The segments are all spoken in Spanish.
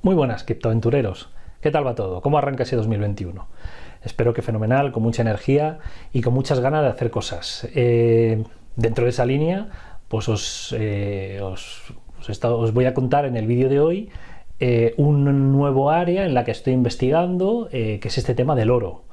Muy buenas, criptoaventureros. ¿Qué tal va todo? ¿Cómo arranca ese 2021? Espero que fenomenal, con mucha energía y con muchas ganas de hacer cosas. Dentro de esa línea, pues os voy a contar en el vídeo de hoy un nuevo área en la que estoy investigando, que es este tema del oro.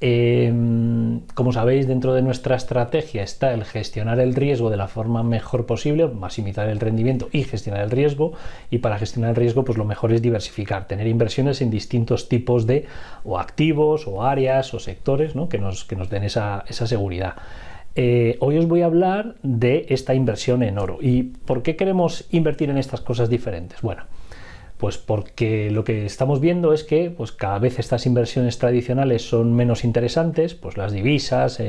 Como sabéis, dentro de nuestra estrategia está el gestionar el riesgo de la forma mejor posible, maximizar el rendimiento y gestionar el riesgo. Y para gestionar el riesgo, pues lo mejor es diversificar, tener inversiones en distintos tipos de o activos o áreas o sectores, ¿no? que nos den esa seguridad. Hoy os voy a hablar de esta inversión en oro. ¿Y por qué queremos invertir en estas cosas diferentes? Bueno, pues porque lo que estamos viendo es que pues cada vez estas inversiones tradicionales son menos interesantes, pues las divisas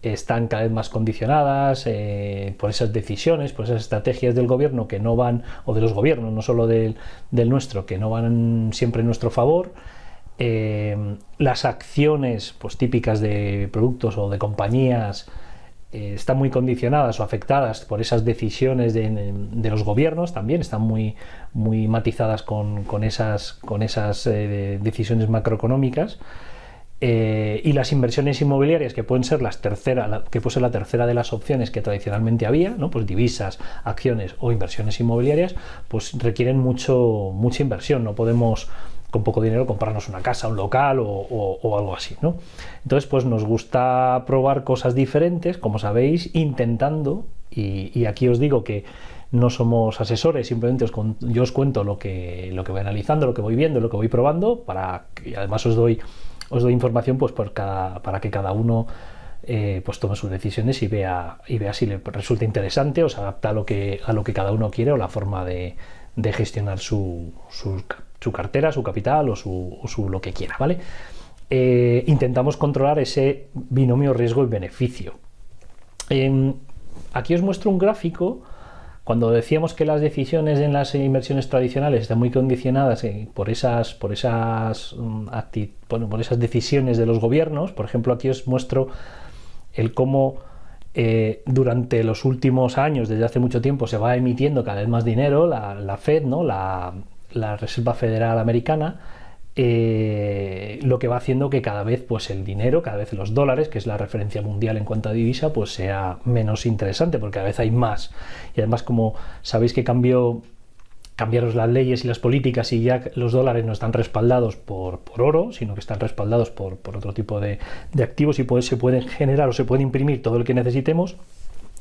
están cada vez más condicionadas por esas decisiones, por esas estrategias del gobierno que no van, o de los gobiernos, no solo del nuestro, que no van siempre en nuestro favor. Las acciones pues típicas de productos o de compañías están muy condicionadas o afectadas por esas decisiones de los gobiernos, también están muy matizadas con esas decisiones macroeconómicas. Y las inversiones inmobiliarias, que pueden ser la tercera de las opciones que tradicionalmente había, ¿no? Pues divisas, acciones o inversiones inmobiliarias, pues requieren mucha inversión. No podemos con poco dinero comprarnos una casa, un local o algo así, ¿no? Entonces, pues nos gusta probar cosas diferentes, como sabéis, intentando, y aquí os digo que no somos asesores, simplemente yo os cuento lo que voy analizando, lo que voy viendo, lo que voy probando, y además os doy información pues para que cada uno pues tome sus decisiones y vea si le resulta interesante o se adapta a lo que cada uno quiere o la forma de gestionar su cartera, su capital o su lo que quiera, ¿vale? Intentamos controlar ese binomio riesgo y beneficio. Aquí os muestro un gráfico. Cuando decíamos que las decisiones en las inversiones tradicionales están muy condicionadas por esas decisiones de los gobiernos, por ejemplo, aquí os muestro el cómo durante los últimos años, desde hace mucho tiempo, se va emitiendo cada vez más dinero, la Fed, ¿no? la Reserva Federal Americana, lo que va haciendo que cada vez pues el dinero, cada vez los dólares, que es la referencia mundial en cuanto a divisa, pues sea menos interesante, porque cada vez hay más. Y además, como sabéis que cambiaron las leyes y las políticas y ya los dólares no están respaldados por oro, sino que están respaldados por otro tipo de activos y se pueden generar o se puede imprimir todo el que necesitemos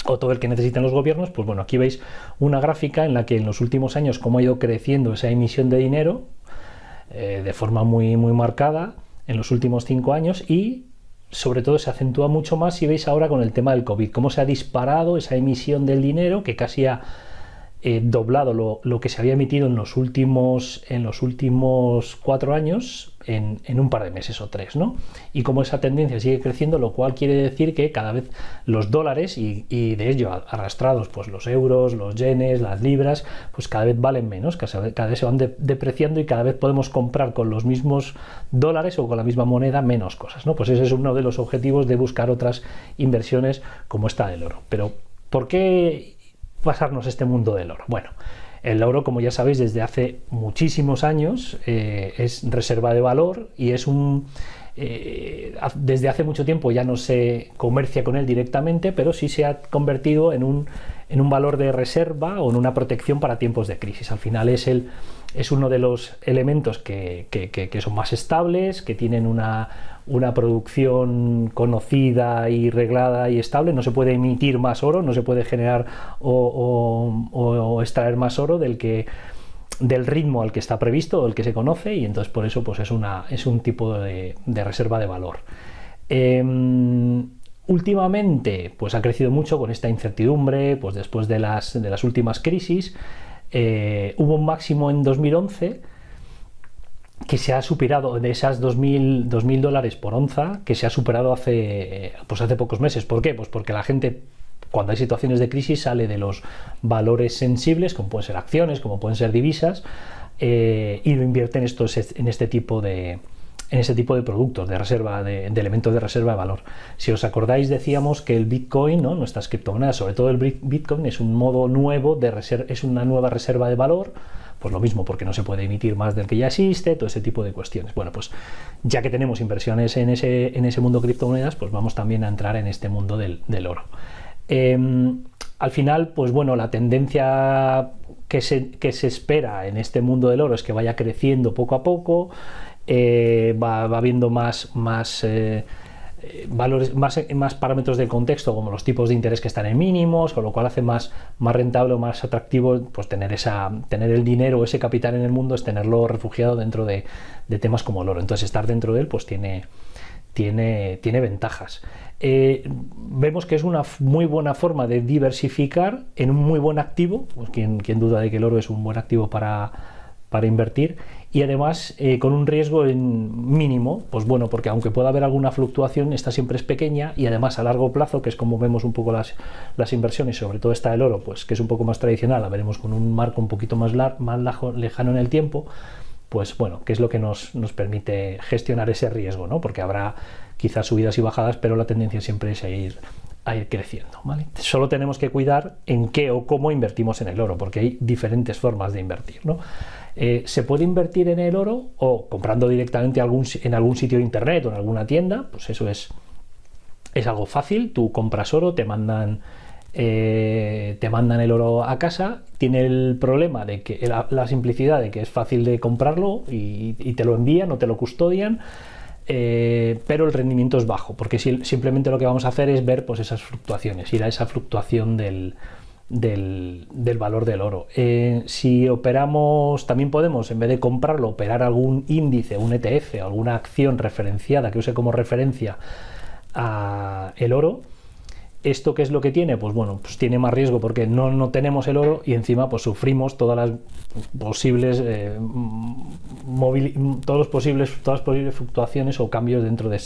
o todo el que necesiten los gobiernos. Pues bueno, aquí veis una gráfica en la que en los últimos años cómo ha ido creciendo esa emisión de dinero de forma muy marcada en los últimos 5 años, y sobre todo se acentúa mucho más si veis ahora con el tema del COVID, cómo se ha disparado esa emisión del dinero, que casi ha doblado lo que se había emitido en los últimos 4 años en un par de meses o 3, ¿no? Y como esa tendencia sigue creciendo, lo cual quiere decir que cada vez los dólares y de ello arrastrados pues los euros, los yenes, las libras, pues cada vez valen menos, cada vez se van depreciando y cada vez podemos comprar con los mismos dólares o con la misma moneda menos cosas, ¿no? Pues ese es uno de los objetivos de buscar otras inversiones como esta del oro. Pero ¿por qué pasarnos este mundo del oro? Bueno, el oro, como ya sabéis, desde hace muchísimos años es reserva de valor y es desde hace mucho tiempo ya no se comercia con él directamente, pero sí se ha convertido en un valor de reserva o en una protección para tiempos de crisis. Al final es uno de los elementos que son más estables, que tienen una producción conocida y reglada y estable. No se puede emitir más oro, no se puede generar o extraer más oro del ritmo al que está previsto o el que se conoce, y entonces por eso pues es un tipo de reserva de valor. Últimamente pues ha crecido mucho con esta incertidumbre, pues después de las últimas crisis. Hubo un máximo en 2011 que se ha superado, de esas $2.000 por onza, que se ha superado hace pocos meses. ¿Por qué? Pues porque la gente, cuando hay situaciones de crisis, sale de los valores sensibles, como pueden ser acciones, como pueden ser divisas, y lo invierte en este tipo de productos de reserva, de elementos de reserva de valor. Si os acordáis, decíamos que el Bitcoin, ¿no? Nuestras criptomonedas, sobre todo el Bitcoin, es un modo nuevo es una nueva reserva de valor, Pues lo mismo, porque no se puede emitir más del que ya existe, todo ese tipo de cuestiones. Bueno, pues ya que tenemos inversiones en ese mundo de criptomonedas, pues vamos también a entrar en este mundo del oro. Al final, pues bueno, la tendencia que se espera en este mundo del oro es que vaya creciendo poco a poco, va habiendo más valores, más parámetros de contexto, como los tipos de interés que están en mínimos, con lo cual hace más rentable o más atractivo pues tener el dinero o ese capital en el mundo, es tenerlo refugiado dentro de temas como el oro. Entonces estar dentro de él pues tiene ventajas. Vemos que es una muy buena forma de diversificar en un muy buen activo, pues quien duda de que el oro es un buen activo para invertir, y además con un riesgo mínimo, pues bueno, porque aunque pueda haber alguna fluctuación, esta siempre es pequeña, y además a largo plazo, que es como vemos un poco las inversiones, sobre todo está el oro, pues que es un poco más tradicional, la veremos con un marco un poquito más lejano en el tiempo, pues bueno, que es lo que nos permite gestionar ese riesgo, ¿no? Porque habrá quizás subidas y bajadas, pero la tendencia siempre es a ir creciendo, ¿vale? Solo tenemos que cuidar en qué o cómo invertimos en el oro, porque hay diferentes formas de invertir, ¿no? Se puede invertir en el oro o comprando directamente en algún sitio de internet o en alguna tienda, pues eso es algo fácil. Tú compras oro, te mandan el oro a casa. Tiene el problema de que la simplicidad de que es fácil de comprarlo y te lo envían o te lo custodian, pero el rendimiento es bajo, porque simplemente lo que vamos a hacer es ver pues esas fluctuaciones, ir a esa fluctuación del valor del oro. Si operamos, también podemos, en vez de comprarlo, operar algún índice, un ETF, alguna acción referenciada que use como referencia a el oro. ¿Esto qué es lo que tiene? Pues bueno, pues tiene más riesgo porque no tenemos el oro y encima pues sufrimos todas las posibles todas las posibles fluctuaciones o cambios dentro de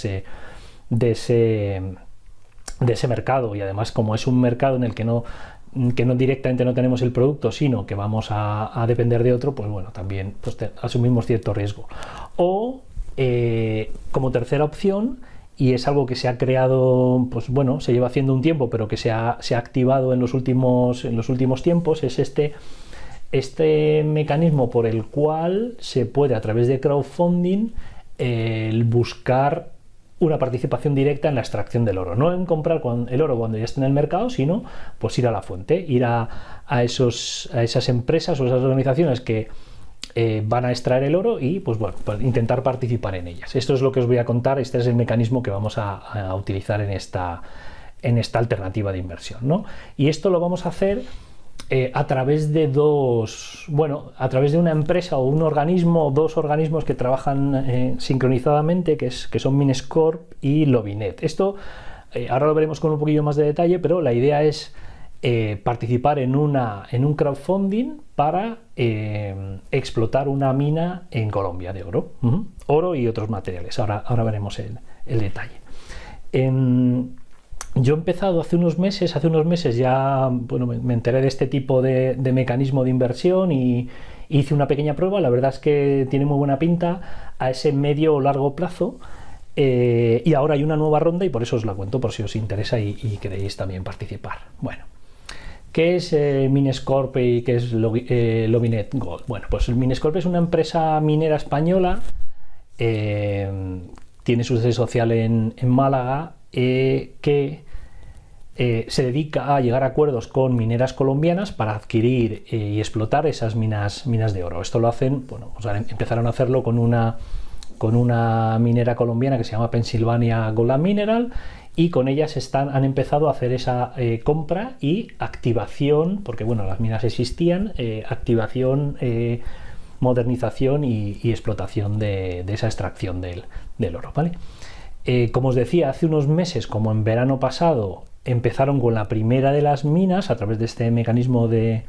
ese mercado. Y además, como es un mercado en el que no directamente no tenemos el producto, sino que vamos a depender de otro, pues bueno, también pues asumimos cierto riesgo. O como tercera opción, y es algo que se ha creado, pues bueno, se lleva haciendo un tiempo, pero que se ha activado en los últimos tiempos, es este mecanismo por el cual se puede, a través de crowdfunding, buscar una participación directa en la extracción del oro, no en comprar el oro cuando ya está en el mercado, sino pues ir a la fuente, ir a esas empresas o esas organizaciones que van a extraer el oro y pues bueno, intentar participar en ellas. Esto es lo que os voy a contar. Este es el mecanismo que vamos a utilizar en esta alternativa de inversión, ¿no? Y esto lo vamos a hacer a través de a través de una empresa o un organismo, dos organismos que trabajan sincronizadamente, que son Minescorp y Lobinet. Esto ahora lo veremos con un poquillo más de detalle, pero la idea es participar en un crowdfunding para explotar una mina en Colombia de oro, oro y otros materiales. Ahora veremos el detalle. Yo he empezado hace unos meses ya, bueno, me enteré de este tipo de mecanismo de inversión y hice una pequeña prueba. La verdad es que tiene muy buena pinta a ese medio o largo plazo. Y ahora hay una nueva ronda y por eso os la cuento, por si os interesa y queréis también participar. Bueno, ¿qué es Minescorp y qué es Lobinet Gold? Bueno, pues Minescorp es una empresa minera española, tiene su sede social en Málaga, que se dedica a llegar a acuerdos con mineras colombianas para adquirir y explotar esas minas de oro. Esto lo hacen, bueno, pues empezaron a hacerlo con una minera colombiana que se llama Pennsylvania Gold and Mineral, y con ellas han empezado a hacer esa compra y activación, porque bueno, las minas existían, activación, modernización y explotación de esa extracción del oro, ¿vale? Como os decía, hace unos meses, como en verano pasado, empezaron con la primera de las minas a través de este mecanismo de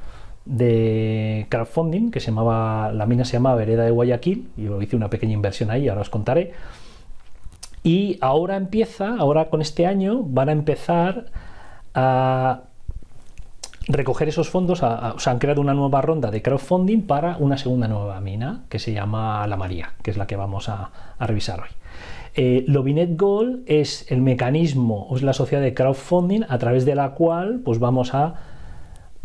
crowdfunding, la mina se llamaba Vereda de Guayaquil, y yo hice una pequeña inversión ahí, ahora os contaré. Y ahora con este año van a empezar a recoger esos fondos, han creado una nueva ronda de crowdfunding para una segunda nueva mina que se llama La María, que es la que vamos a revisar hoy. Lobinet Gold es el mecanismo, o es la sociedad de crowdfunding a través de la cual pues vamos a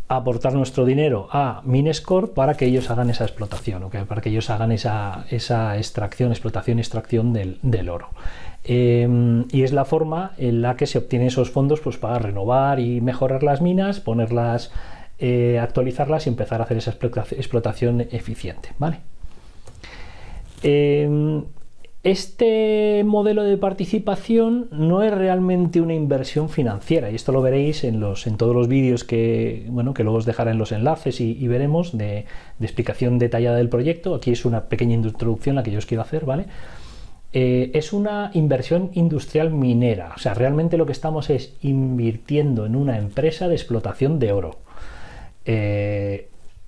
aportar nuestro dinero a Minescore para que ellos hagan esa explotación, ¿okay? Para que ellos hagan esa extracción, explotación y extracción del oro. Y es la forma en la que se obtienen esos fondos, pues, para renovar y mejorar las minas, ponerlas, actualizarlas y empezar a hacer esa explotación eficiente, ¿vale? Este modelo de participación no es realmente una inversión financiera, y esto lo veréis en todos los vídeos que luego os dejaré en los enlaces y veremos de explicación detallada del proyecto. Aquí es una pequeña introducción la que yo os quiero hacer, ¿vale? Es una inversión industrial minera, o sea, realmente lo que estamos es invirtiendo en una empresa de explotación de oro.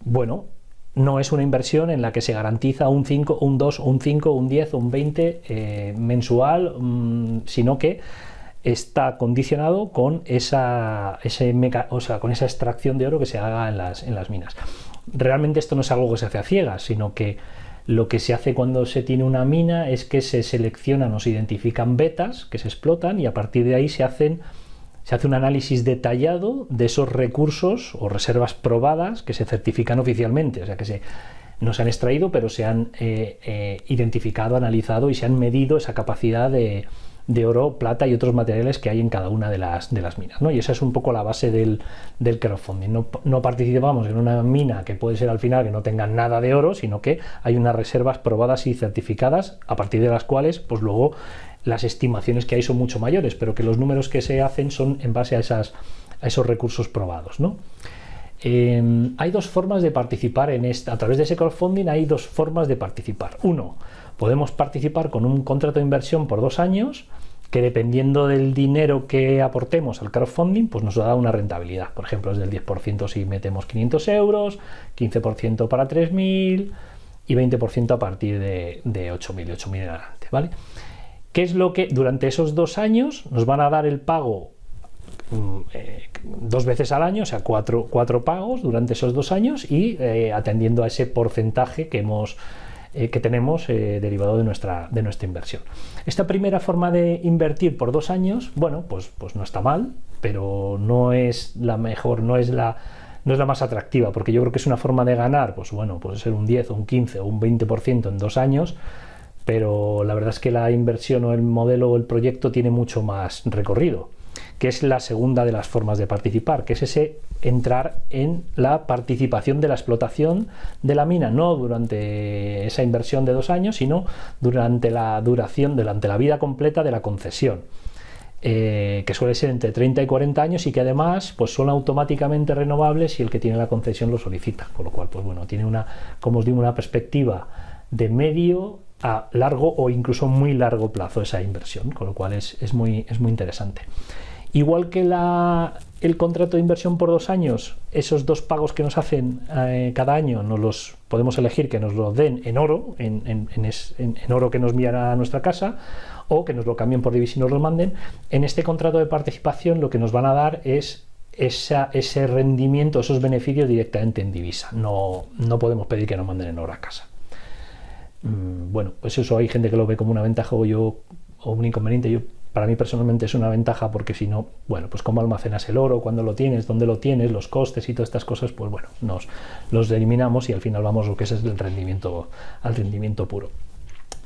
Bueno, no es una inversión en la que se garantiza un 5, un 2, un 5, un 10 o un 20 mensual, sino que está condicionado con esa extracción de oro que se haga en las minas. Realmente esto no es algo que se hace a ciegas, sino que lo que se hace cuando se tiene una mina es que se seleccionan o se identifican vetas que se explotan, y a partir de ahí se hace un análisis detallado de esos recursos o reservas probadas que se certifican oficialmente, o sea que no se han extraído, pero se han identificado, analizado y se han medido esa capacidad de oro, plata y otros materiales que hay en cada una de las minas, ¿no? Y esa es un poco la base del crowdfunding. No participamos en una mina que puede ser al final que no tenga nada de oro, sino que hay unas reservas probadas y certificadas, a partir de las cuales, pues luego las estimaciones que hay son mucho mayores, pero que los números que se hacen son en base a esos recursos probados, ¿no? Hay dos formas de participar a través de ese crowdfunding. Hay dos formas de participar. Uno, podemos participar con un contrato de inversión por 2 años, que dependiendo del dinero que aportemos al crowdfunding, pues nos da una rentabilidad. Por ejemplo, es del 10% si metemos 500 euros, 15% para 3.000 y 20% a partir de 8.000 y 8.000 en adelante, ¿vale? ¿Qué es lo que durante esos 2 años nos van a dar el pago 2 veces al año? O sea, cuatro pagos durante esos 2 años, y atendiendo a ese porcentaje que tenemos derivado de nuestra inversión. Esta primera forma de invertir por 2 años, bueno, pues no está mal, pero no es la mejor, no es la más atractiva, porque yo creo que es una forma de ganar, pues bueno, puede ser un 10 o un 15 o un 20% en 2 años, pero la verdad es que la inversión o el modelo o el proyecto tiene mucho más recorrido, que es la segunda de las formas de participar, que es ese entrar en la participación de la explotación de la mina, no durante esa inversión de 2 años, sino durante la vida completa de la concesión, que suele ser entre 30 y 40 años, y que además pues son automáticamente renovables si el que tiene la concesión lo solicita, con lo cual, pues bueno, tiene como os digo, una perspectiva de medio a largo o incluso muy largo plazo esa inversión, con lo cual es muy interesante. Igual que el contrato de inversión por 2 años, esos 2 pagos que nos hacen cada año nos los podemos elegir que nos los den en oro, en oro que nos envían a nuestra casa, o que nos lo cambien por divisa y nos lo manden. En este contrato de participación lo que nos van a dar es ese rendimiento, esos beneficios directamente en divisa. No podemos pedir que nos manden en oro a casa. Bueno, pues eso hay gente que lo ve como una ventaja o un inconveniente. Para mí personalmente es una ventaja, porque si no, bueno, pues cómo almacenas el oro, cuándo lo tienes, dónde lo tienes, los costes y todas estas cosas, pues bueno, los eliminamos y al final vamos a lo que es el rendimiento puro.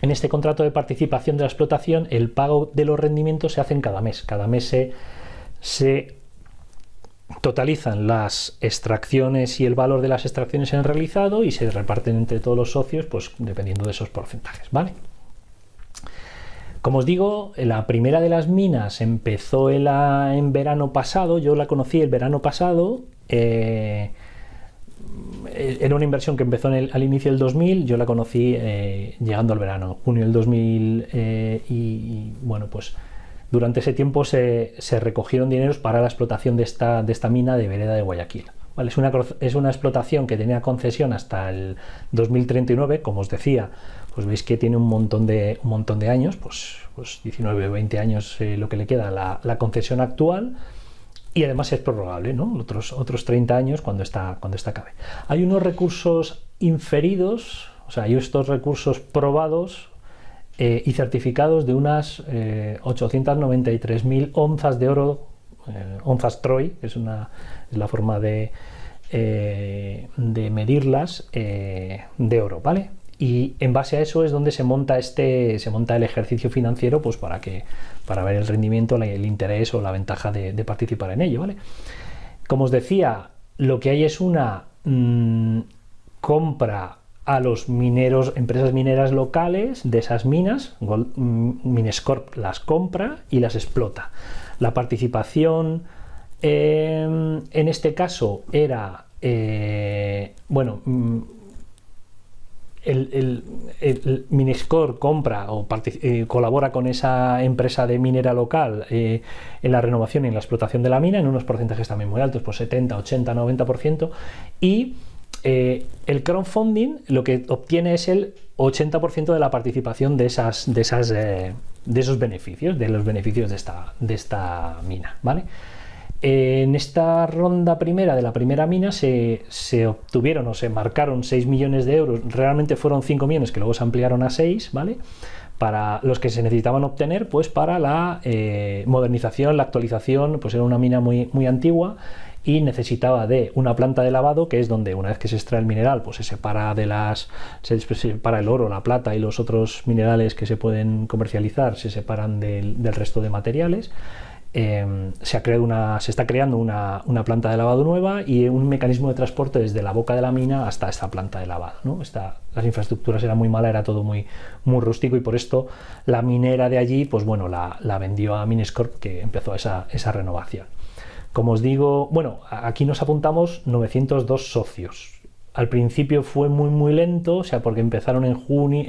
En este contrato de participación de la explotación, el pago de los rendimientos se hacen cada mes. Cada mes se totalizan las extracciones y el valor de las extracciones en realizado, y se reparten entre todos los socios, pues dependiendo de esos porcentajes, ¿vale? Como os digo, la primera de las minas empezó en verano pasado. Yo la conocí el verano pasado. Era una inversión que empezó al inicio del 2000. Yo la conocí llegando al verano, junio del 2000, y bueno, pues durante ese tiempo se recogieron dineros para la explotación de esta mina de Vereda de Guayaquil. ¿Vale? Es una explotación que tenía concesión hasta el 2039, como os decía. Pues veis que tiene un montón de años, pues 19 o 20 años lo que le queda a la concesión actual, y además es prorrogable, ¿no? Otros 30 años cuando esta acabe. Hay unos recursos inferidos, o sea, hay estos recursos probados y certificados de unas 893.000 onzas de oro, onzas Troy, que es la forma de de medirlas de oro, ¿vale? Y en base a eso es donde se monta el ejercicio financiero, pues para ver el rendimiento, el interés o la ventaja de participar en ello, ¿vale? Como os decía, lo que hay es una compra a los mineros, empresas mineras locales de esas minas. Minescorp las compra y las explota. La participación en este caso era el Minescorp compra o colabora con esa empresa de minera local en la renovación y en la explotación de la mina en unos porcentajes también muy altos, pues 70, 80, 90%, y el crowdfunding lo que obtiene es el 80% de la participación de esos beneficios, de los beneficios de esta mina, ¿vale? En esta ronda primera de la primera mina se obtuvieron o se marcaron 6 millones de euros, realmente fueron 5 millones que luego se ampliaron a 6, ¿vale? Para los que se necesitaban obtener, pues para la modernización, la actualización, pues era una mina muy, muy antigua y necesitaba de una planta de lavado, que es donde una vez que se extrae el mineral, pues se separa se separa el oro, la plata y los otros minerales que se pueden comercializar, se separan del resto de materiales. Se está creando una planta de lavado nueva y un mecanismo de transporte desde la boca de la mina hasta esta planta de lavado, ¿no? Las infraestructuras eran muy malas, era todo muy, muy rústico, y por esto la minera de allí, pues bueno, la vendió a Minescorp, que empezó esa renovación. Como os digo, bueno, aquí nos apuntamos 902 socios. Al principio fue muy muy lento, o sea, porque empezaron en junio,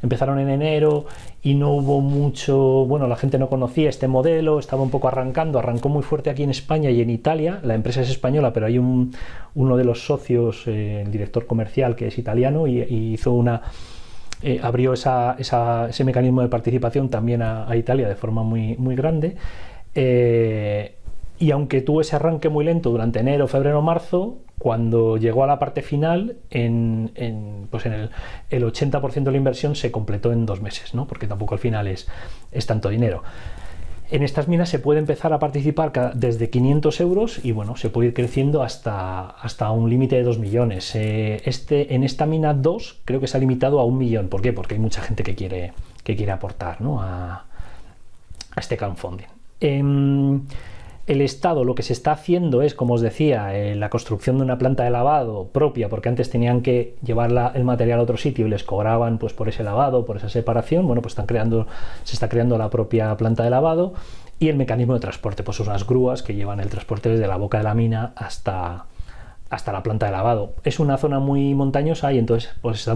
empezaron en enero y no hubo mucho, bueno, la gente no conocía este modelo, estaba un poco arrancó muy fuerte aquí en España y en Italia. La empresa es española, pero hay uno de los socios, el director comercial, que es italiano, y hizo abrió ese mecanismo de participación también a Italia de forma muy, muy grande. Y aunque tuvo ese arranque muy lento durante enero, febrero, marzo, cuando llegó a la parte final, el 80% de la inversión se completó en 2 meses, ¿no? Porque tampoco al final es tanto dinero. En estas minas se puede empezar a participar desde 500 euros y bueno, se puede ir creciendo hasta un límite de 2 millones. En esta mina 2 creo que se ha limitado a 1 millón. ¿Por qué? Porque hay mucha gente que quiere aportar, ¿no? a este crowdfunding. El Estado lo que se está haciendo es, como os decía, la construcción de una planta de lavado propia, porque antes tenían que llevar el material a otro sitio y les cobraban pues por ese lavado, por esa separación. Bueno, pues se está creando la propia planta de lavado, y el mecanismo de transporte, pues son unas grúas que llevan el transporte desde la boca de la mina hasta la planta de lavado. Es una zona muy montañosa y entonces pues está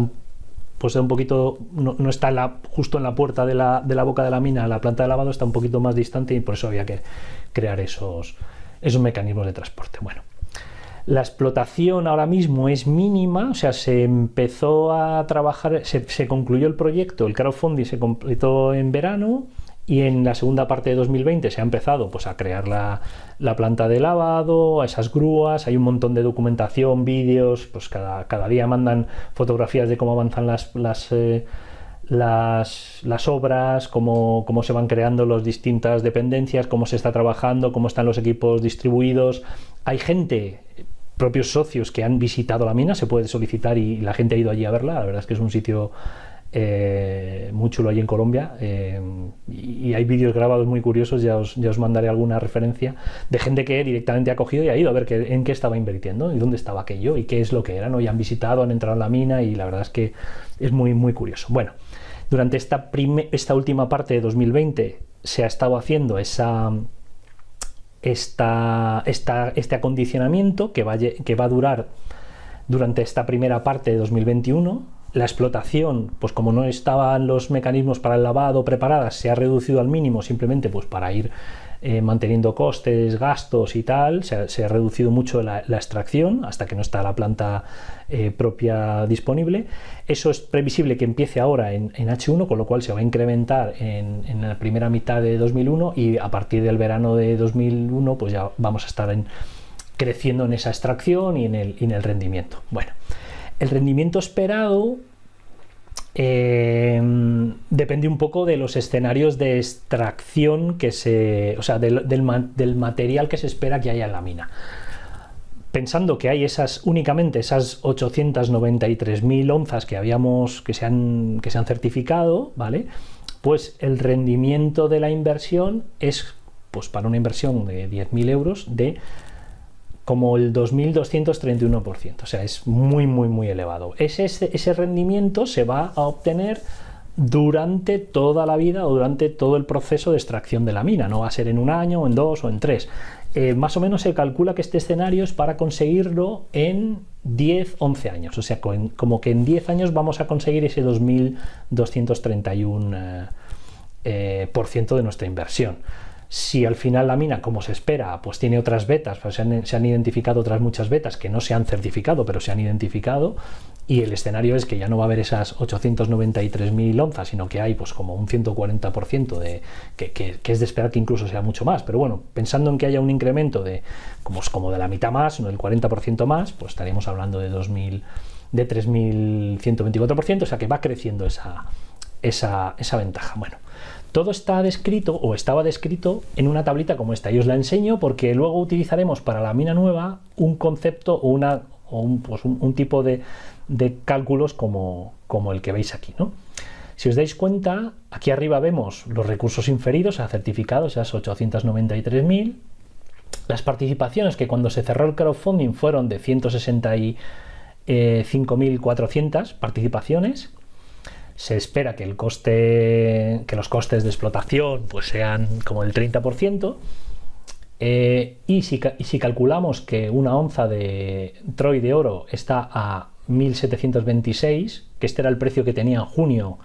un poquito, no está justo en la puerta de la boca de la mina, la planta de lavado está un poquito más distante, y por eso había que crear esos mecanismos de transporte. Bueno, la explotación ahora mismo es mínima, o sea, se empezó a trabajar, se concluyó el proyecto, el crowdfunding se completó en verano, y en la segunda parte de 2020 se ha empezado pues a crear la planta de lavado, esas grúas. Hay un montón de documentación, vídeos, pues cada día mandan fotografías de cómo avanzan las obras, cómo se van creando las distintas dependencias, cómo se está trabajando, cómo están los equipos distribuidos. Hay gente, propios socios, que han visitado la mina, se puede solicitar y la gente ha ido allí a verla. La verdad es que es un sitio muy chulo allí en Colombia, y hay vídeos grabados muy curiosos. Ya os mandaré alguna referencia de gente que directamente ha cogido y ha ido a ver en qué estaba invirtiendo y dónde estaba aquello y qué es lo que era, ¿no? Y han visitado, han entrado en la mina, y la verdad es que es muy muy curioso. Bueno, durante esta última parte de 2020 se ha estado haciendo este acondicionamiento que va a durar durante esta primera parte de 2021. La explotación, pues como no estaban los mecanismos para el lavado preparadas, se ha reducido al mínimo, simplemente pues para ir manteniendo costes, gastos y tal. Se ha reducido mucho la extracción hasta que no está la planta propia disponible. Eso es previsible que empiece ahora en H1, con lo cual se va a incrementar en la primera mitad de 2001, y a partir del verano de 2001 pues ya vamos a estar creciendo en esa extracción y en el rendimiento. Bueno, el rendimiento esperado depende un poco de los escenarios de extracción del material que se espera que haya en la mina. pensando que hay únicamente esas 893.000 onzas que se han certificado, ¿vale? Pues el rendimiento de la inversión es, pues para una inversión de 10.000 euros, de como el 2.231%, o sea, es muy, muy, muy elevado. Ese rendimiento se va a obtener durante toda la vida o durante todo el proceso de extracción de la mina, no va a ser en un año, o en 2 o en 3. Más o menos se calcula que este escenario es para conseguirlo en 10-11 años, o sea, como que en 10 años vamos a conseguir ese 2.231% de nuestra inversión. Si al final la mina, como se espera, pues tiene otras vetas, pues se han identificado otras muchas vetas que no se han certificado, pero se han identificado, y el escenario es que ya no va a haber esas 893.000 onzas, sino que hay pues como un 140% que es de esperar que incluso sea mucho más. Pero bueno, pensando en que haya un incremento de como de la mitad más, no del 40% más, pues estaríamos hablando de 3.124%, o sea que va creciendo esa ventaja. Bueno, todo está descrito o estaba descrito en una tablita como esta, y os la enseño porque luego utilizaremos para la mina nueva un concepto o un tipo de cálculos como el que veis aquí, ¿no? Si os dais cuenta, aquí arriba vemos los recursos inferidos a certificados, esas 893.000, las participaciones que cuando se cerró el crowdfunding fueron de 165.400 participaciones. Se espera que los costes de explotación pues sean como el 30%, y si calculamos que una onza de troy de oro está a 1.726, que este era el precio que tenía en junio,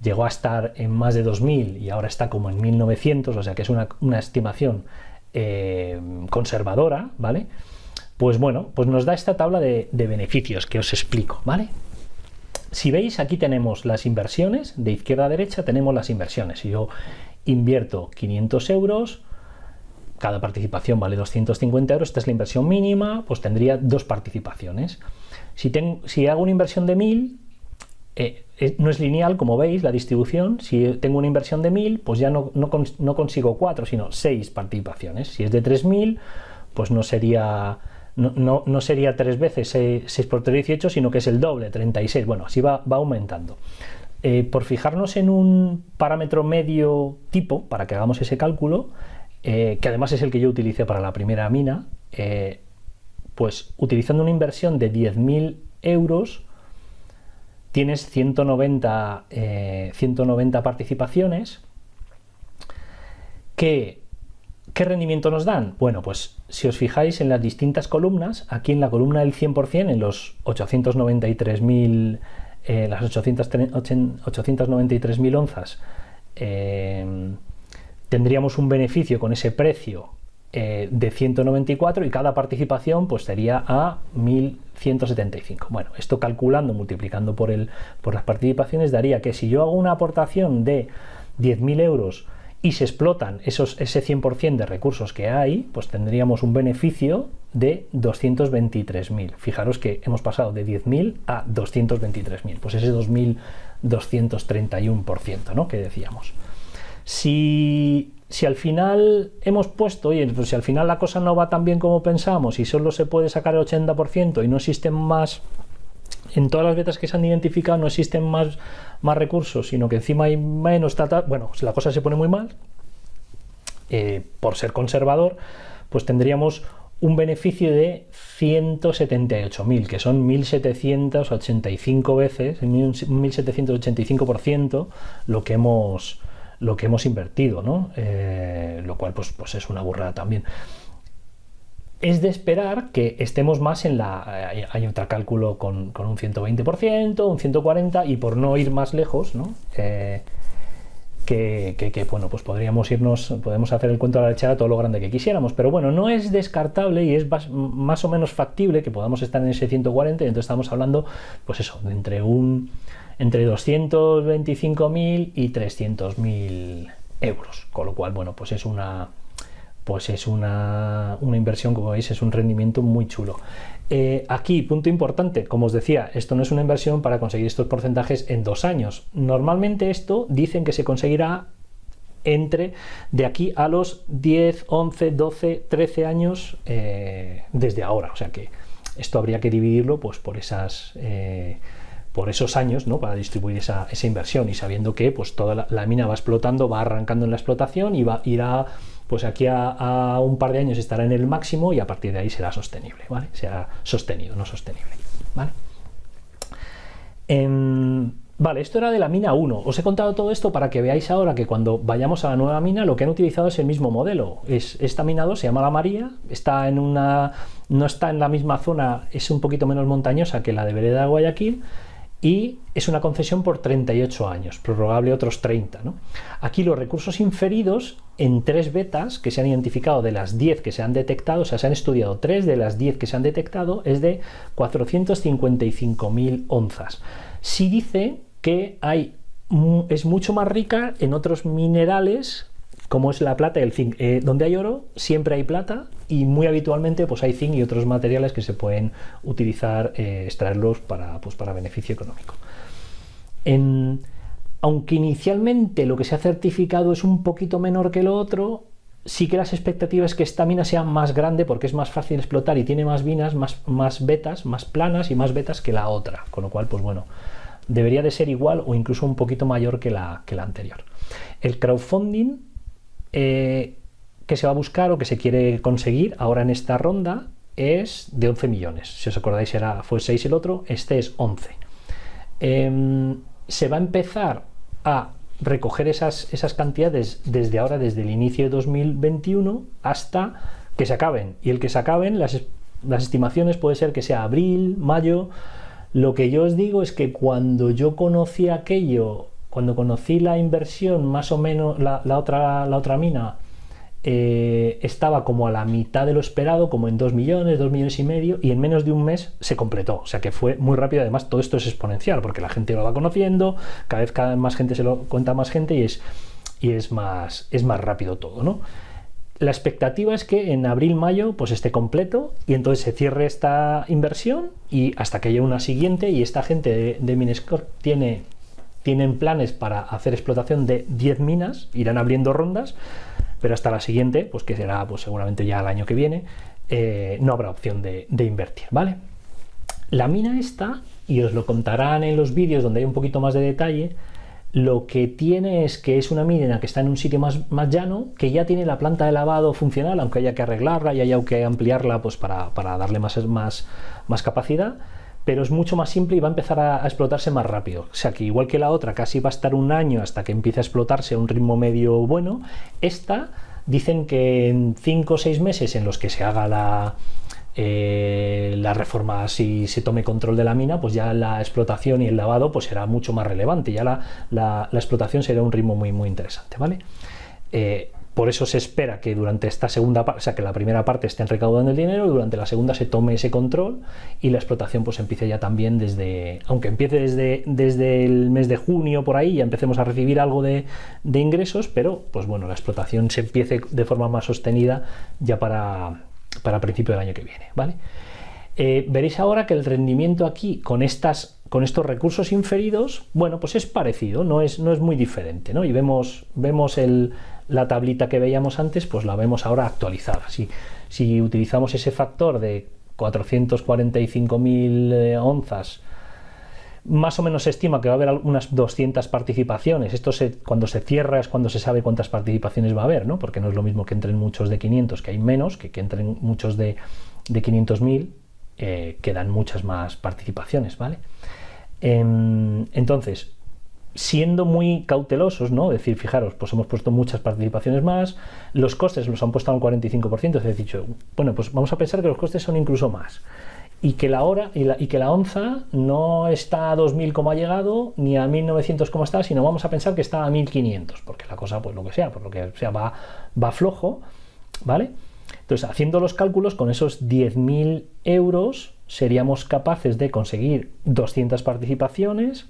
llegó a estar en más de 2.000 y ahora está como en 1.900, o sea que es una estimación conservadora, ¿vale? Pues bueno, pues nos da esta tabla de beneficios que os explico, ¿vale? Si veis, aquí tenemos las inversiones, de izquierda a derecha tenemos las inversiones. Si yo invierto 500 euros, cada participación vale 250 euros, esta es la inversión mínima, pues tendría 2 participaciones. Si hago una inversión de 1.000, no es lineal, como veis, la distribución. Si tengo una inversión de 1.000, pues ya no consigo 4, sino 6 participaciones. Si es de 3.000, pues no sería 3 veces 6 por 3, 18, sino que es el doble, 36. Bueno, así va aumentando. Por fijarnos en un parámetro medio tipo, para que hagamos ese cálculo, que además es el que yo utilicé para la primera mina, pues utilizando una inversión de 10.000 euros, tienes 190 participaciones. ¿Qué rendimiento nos dan? Bueno, pues si os fijáis en las distintas columnas, aquí en la columna del 100%, en los 893.000, las 893.000 onzas, tendríamos un beneficio con ese precio de 194, y cada participación pues sería a 1.175. Bueno, esto calculando, multiplicando por las participaciones, daría que si yo hago una aportación de 10.000 euros y se explotan ese 100% de recursos que hay, pues tendríamos un beneficio de 223.000. Fijaros que hemos pasado de 10.000 a 223.000, pues ese 2.231%, ¿no?, que decíamos. Si al final hemos puesto, oye, pues si al final la cosa no va tan bien como pensamos y solo se puede sacar el 80% y no existen más, en todas las betas que se han identificado no existen más recursos, sino que encima hay menos, bueno, si la cosa se pone muy mal, por ser conservador, pues tendríamos un beneficio de 178.000, que son 1.785 veces, 1.785% lo que hemos invertido, ¿no? Lo cual pues es una burrada también. Es de esperar que estemos más hay otro cálculo con un 120%, un 140%, y por no ir más lejos, ¿no? Bueno, pues podemos hacer el cuento a la lechera todo lo grande que quisiéramos, pero bueno, no es descartable y es más o menos factible que podamos estar en ese 140, y entonces estamos hablando, pues eso, de entre 225.000 y 300.000 euros, con lo cual, bueno, pues es una inversión, como veis, es un rendimiento muy chulo. Aquí, punto importante, como os decía, esto no es una inversión para conseguir estos porcentajes en 2 años. Normalmente esto dicen que se conseguirá entre de aquí a los 10, 11, 12, 13 años desde ahora. O sea que esto habría que dividirlo pues por esos años, ¿no? Para distribuir esa inversión, y sabiendo que pues toda la mina va explotando, va arrancando en la explotación y irá pues aquí a un par de años estará en el máximo, y a partir de ahí será sostenible, ¿vale? Será sostenido, no sostenible, ¿vale? Vale, esto era de la mina 1. Os he contado todo esto para que veáis ahora que cuando vayamos a la nueva mina lo que han utilizado es el mismo modelo. Esta mina 2 se llama La María, no está en la misma zona, es un poquito menos montañosa que la de Vereda de Guayaquil, y es una concesión por 38 años, prorrogable otros 30, ¿no? Aquí los recursos inferidos en 3 vetas que se han identificado de las 10 que se han detectado, o sea, se han estudiado 3 de las 10 que se han detectado, es de 455.000 onzas. Sí dice que es mucho más rica en otros minerales, como es la plata y el zinc. Donde hay oro siempre hay plata, y muy habitualmente pues hay zinc y otros materiales que se pueden utilizar, extraerlos para beneficio económico. Aunque inicialmente lo que se ha certificado es un poquito menor que lo otro, sí que las expectativas es que esta mina sea más grande porque es más fácil explotar y tiene más minas, más vetas, más planas y más vetas que la otra, con lo cual pues bueno, debería de ser igual o incluso un poquito mayor que la anterior. El crowdfunding que se va a buscar o que se quiere conseguir ahora en esta ronda es de 11 millones. Si os acordáis fue 6 el otro, este es 11. Se va a empezar a recoger esas cantidades desde ahora, desde el inicio de 2021 hasta que se acaben. Y el que se acaben, las estimaciones puede ser que sea abril, mayo. Lo que yo os digo es que cuando yo conocí aquello, cuando conocí la inversión, más o menos la otra mina, estaba como a la mitad de lo esperado, como en 2 millones y medio, y en menos de un mes se completó. O sea que fue muy rápido. Además, todo esto es exponencial porque la gente lo va conociendo, cada vez más gente se lo cuenta a más gente, y es más rápido todo, ¿no? La expectativa es que en abril-mayo pues esté completo, y entonces se cierre esta inversión y hasta que haya una siguiente, y esta gente de Minescorp tienen planes para hacer explotación de 10 minas, irán abriendo rondas, pero hasta la siguiente, pues que será pues seguramente ya el año que viene, no habrá opción de invertir, ¿vale? La mina esta, y os lo contarán en los vídeos donde hay un poquito más de detalle, lo que tiene es que es una mina que está en un sitio más llano, que ya tiene la planta de lavado funcional, aunque haya que arreglarla y haya que ampliarla pues para darle más capacidad, pero es mucho más simple y va a empezar a explotarse más rápido. O sea que igual que la otra casi va a estar un año hasta que empiece a explotarse a un ritmo medio bueno, esta dicen que en 5 o 6 meses en los que se haga la reforma, si se tome control de la mina, pues ya la explotación y el lavado pues será mucho más relevante, ya la explotación será un ritmo muy interesante, ¿vale? Por eso se espera que durante esta segunda parte, o sea que la primera parte estén recaudando el dinero, y durante la segunda se tome ese control y la explotación pues empiece ya también aunque empiece desde el mes de junio por ahí, ya empecemos a recibir algo de ingresos, pero pues bueno, la explotación se empiece de forma más sostenida ya para principio del año que viene, ¿vale? Veréis ahora que el rendimiento aquí con estos recursos inferidos, bueno, pues es parecido, no es muy diferente, ¿no? Y vemos la tablita que veíamos antes, pues la vemos ahora actualizada. Si utilizamos ese factor de 445.000 onzas, más o menos se estima que va a haber unas 200 participaciones. Esto cuando se cierra es cuando se sabe cuántas participaciones va a haber, ¿no? Porque no es lo mismo que entren muchos de 500, que hay menos, que entren muchos de 500.000, que dan muchas más participaciones, ¿vale? Entonces, siendo muy cautelosos, ¿no? Es decir, fijaros, pues hemos puesto muchas participaciones más, los costes los han puesto al 45%, es dicho, bueno, pues vamos a pensar que los costes son incluso más, y que la onza no está a 2.000 como ha llegado, ni a 1.900 como está, sino vamos a pensar que está a 1.500, porque la cosa, pues por lo que sea, va flojo, ¿vale? Entonces, haciendo los cálculos, con esos 10.000 euros seríamos capaces de conseguir 200 participaciones,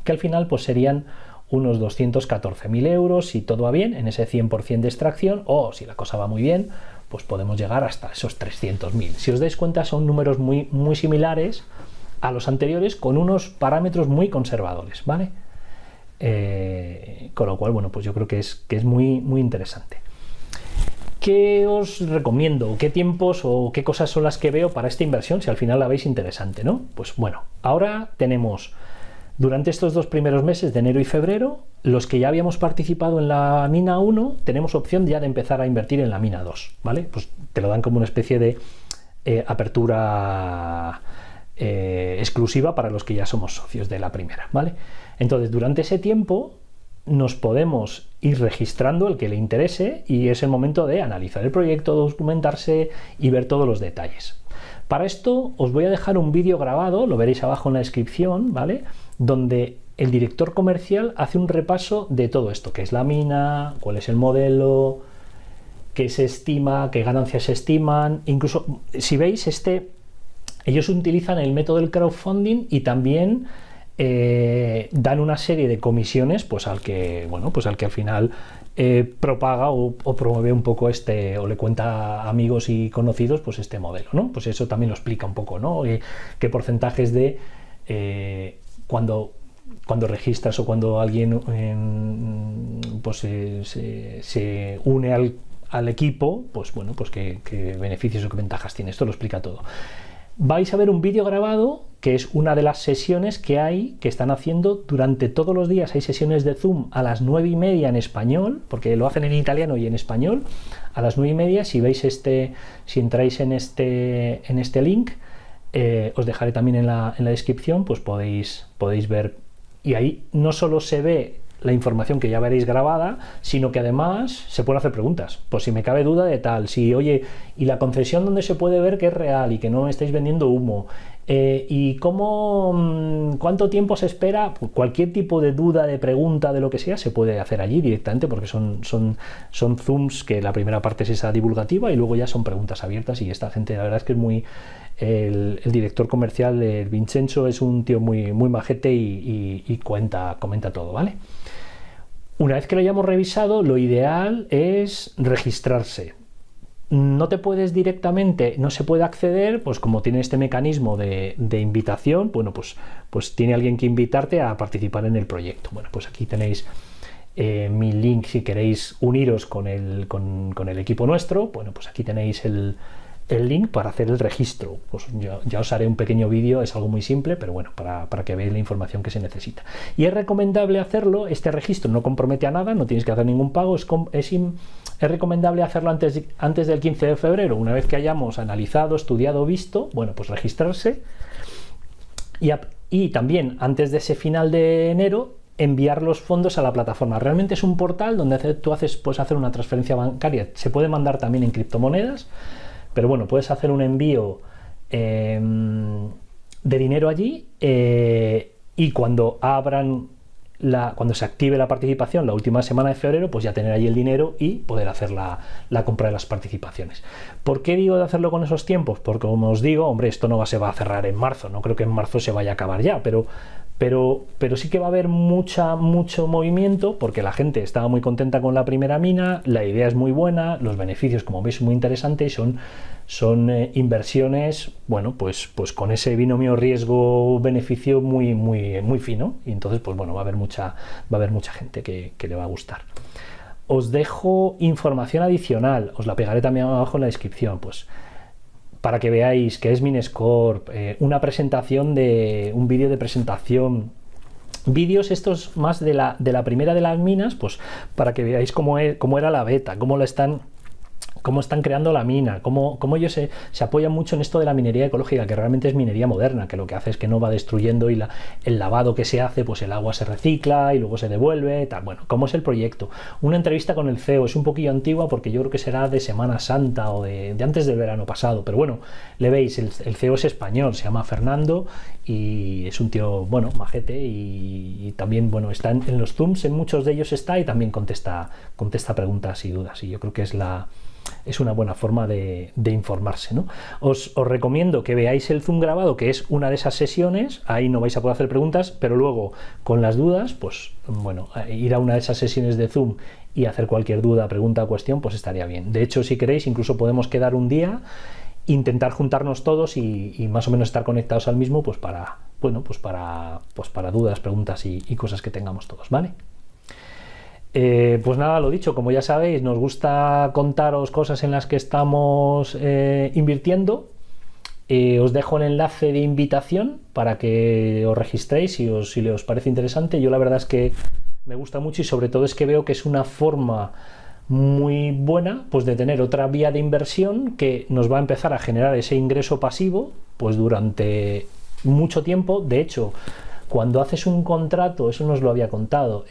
que al final pues serían unos 214.000 euros si todo va bien, en ese 100% de extracción, o si la cosa va muy bien, pues podemos llegar hasta esos 300.000. Si os dais cuenta, son números muy similares a los anteriores, con unos parámetros muy conservadores, ¿vale? Con lo cual, bueno, pues yo creo que es muy, muy interesante. ¿Qué os recomiendo? ¿Qué tiempos o qué cosas son las que veo para esta inversión si al final la veis interesante, ¿no? Pues bueno, ahora tenemos durante estos 2 primeros meses de enero y febrero, los que ya habíamos participado en la mina 1, tenemos opción ya de empezar a invertir en la mina 2, ¿vale? Pues te lo dan como una especie de apertura exclusiva para los que ya somos socios de la primera, ¿vale? Entonces, durante ese tiempo nos podemos ir registrando el que le interese y es el momento de analizar el proyecto, documentarse y ver todos los detalles. Para esto os voy a dejar un vídeo grabado, lo veréis abajo en la descripción, ¿vale? Donde el director comercial hace un repaso de todo esto, qué es la mina, cuál es el modelo, qué se estima, qué ganancias se estiman. Incluso, si veis, ellos utilizan el método del crowdfunding y también dan una serie de comisiones pues al que al final propaga o promueve un poco o le cuenta a amigos y conocidos pues este modelo, ¿no? Pues eso también lo explica un poco, ¿no? Qué porcentajes de cuando registras o cuando alguien pues se une al equipo, pues bueno, pues qué beneficios o qué ventajas tiene. Esto lo explica todo. Vais a ver un vídeo grabado que es una de las sesiones que están haciendo durante todos los días. Hay sesiones de Zoom a las 9:30 en español, porque lo hacen en italiano y en español. A las 9:30, si veis si entráis en este link, os dejaré también en la descripción, pues podéis ver. Y ahí no solo se ve la información que ya veréis grabada, sino que además se pueden hacer preguntas, por si me cabe duda de tal, oye, y la concesión donde se puede ver que es real y que no estáis vendiendo humo, y cuánto tiempo se espera, cualquier tipo de duda, de pregunta, de lo que sea, se puede hacer allí directamente, porque son Zooms que la primera parte es esa divulgativa y luego ya son preguntas abiertas, y esta gente la verdad es que es muy... El director comercial, Vincenzo, es un tío muy, muy majete y comenta todo, ¿vale? Una vez que lo hayamos revisado, lo ideal es registrarse. No te puedes directamente, no se puede acceder, pues como tiene este mecanismo de invitación, bueno, pues tiene alguien que invitarte a participar en el proyecto. Bueno, pues aquí tenéis mi link si queréis uniros con el equipo nuestro. Bueno, pues aquí tenéis el link para hacer el registro. Pues ya os haré un pequeño vídeo, es algo muy simple, pero bueno, para que veáis la información que se necesita. Y es recomendable hacerlo, este registro no compromete a nada, no tienes que hacer ningún pago, es recomendable hacerlo antes del 15 de febrero, una vez que hayamos analizado, estudiado, visto, bueno, pues registrarse y también antes de ese final de enero enviar los fondos a la plataforma. Realmente es un portal donde puedes hacer una transferencia bancaria, se puede mandar también en criptomonedas, pero bueno, puedes hacer un envío de dinero allí y cuando cuando se active la participación la última semana de febrero, pues ya tener allí el dinero y poder hacer la compra de las participaciones. ¿Por qué digo de hacerlo con esos tiempos? Porque como os digo, hombre, esto no se va a cerrar en marzo, no creo que en marzo se vaya a acabar ya, pero sí que va a haber mucho movimiento, porque la gente estaba muy contenta con la primera mina, la idea es muy buena, los beneficios, como veis, son muy interesantes, son inversiones, bueno, pues con ese binomio riesgo-beneficio muy, muy, muy fino, y entonces, pues bueno, va a haber mucha gente que le va a gustar. Os dejo información adicional, os la pegaré también abajo en la descripción, pues para que veáis qué es Minescorp, una presentación un vídeo de presentación, vídeos estos más de la primera de las minas, pues para que veáis cómo era la beta, cómo están creando la mina, cómo ellos se apoyan mucho en esto de la minería ecológica, que realmente es minería moderna, que lo que hace es que no va destruyendo y el lavado que se hace, pues el agua se recicla y luego se devuelve, tal. Bueno, ¿cómo es el proyecto? Una entrevista con el CEO, es un poquillo antigua porque yo creo que será de Semana Santa o de antes del verano pasado, pero bueno, le veis, el CEO es español, se llama Fernando y es un tío, bueno, majete y también, bueno, está en los Zooms, en muchos de ellos está y también contesta preguntas y dudas, y yo creo que es una buena forma de informarse, ¿no? Os recomiendo que veáis el Zoom grabado, que es una de esas sesiones, ahí no vais a poder hacer preguntas, pero luego con las dudas, pues bueno, ir a una de esas sesiones de Zoom y hacer cualquier duda, pregunta o cuestión, pues estaría bien. De hecho, si queréis, incluso podemos quedar un día, intentar juntarnos todos y más o menos estar conectados al mismo, pues para bueno, pues para dudas, preguntas y cosas que tengamos todos, ¿vale? Pues nada, lo dicho, como ya sabéis, nos gusta contaros cosas en las que estamos invirtiendo. Os dejo el enlace de invitación para que os registréis si os parece interesante. Yo la verdad es que me gusta mucho y sobre todo es que veo que es una forma muy buena pues de tener otra vía de inversión que nos va a empezar a generar ese ingreso pasivo pues durante mucho tiempo. De hecho, cuando haces un contrato, eso nos lo había contado,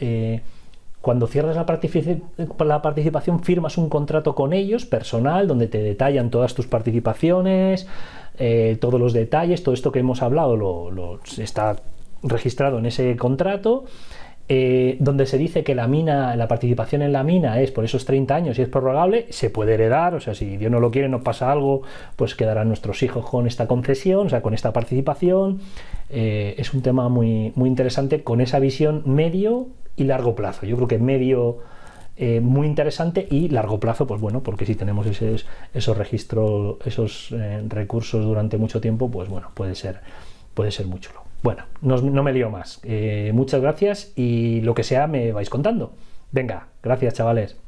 cuando cierras la participación, firmas un contrato con ellos, personal, donde te detallan todas tus participaciones, todos los detalles, todo esto que hemos hablado está registrado en ese contrato, donde se dice que la participación en la mina es por esos 30 años y es prorrogable, se puede heredar, o sea, si Dios no lo quiere, no pasa algo, pues quedarán nuestros hijos con esta concesión, o sea, con esta participación. Es un tema muy, muy interesante con esa visión medio y largo plazo. Yo creo que medio muy interesante y largo plazo, pues bueno, porque si tenemos esos registros, esos recursos durante mucho tiempo, pues bueno, puede ser muy chulo. Bueno, no me lío más. Muchas gracias y lo que sea me vais contando. Venga, gracias chavales.